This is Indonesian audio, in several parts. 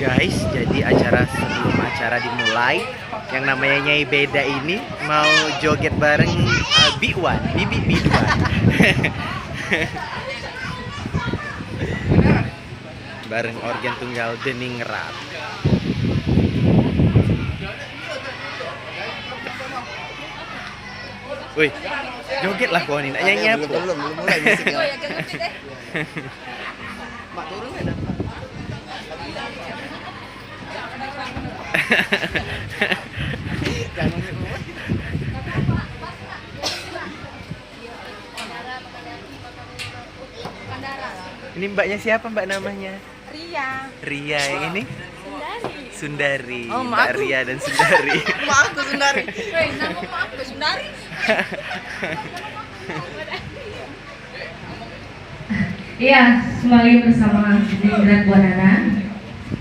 Guys, jadi sebelum acara dimulai, yang namanya Nyai Beda ini mau joget bareng Biwan, Bibi Biwan. Bareng organ tunggal Deningrat. Woi, joget lah kau ini, nyanyi apa? Belum mulai musiknya. Mak turun ada. Ini mbaknya siapa mbak namanya? Ria. Ria yang ini? Sundari. Oh, Mbak Ria dan Sundari. Maaf tuh Sundari. Woi, nama maaf tuh Sundari. Iya, kembali bersama Deningrat Buanana.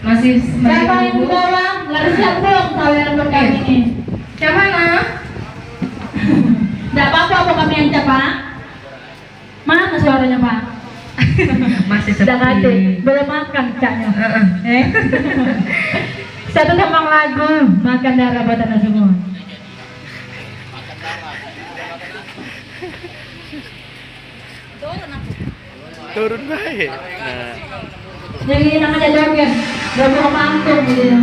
Masih Siapa yang tolong? Lalu siap belum tawaran berkami ini? Siapa nak? Tidak apa-apa, apa kami yang cepat? Mana suaranya Pak? masih Sudah sepi. ada, belum makan caknya. Satu tembang lagu, makan darah buat anda semua. Turun baik. Nah, Jadi namanya joget, joget sama antum gitu.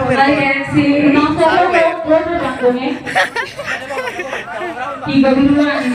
sawer. si Langsung lo udah langsungnya. Tiga duluan.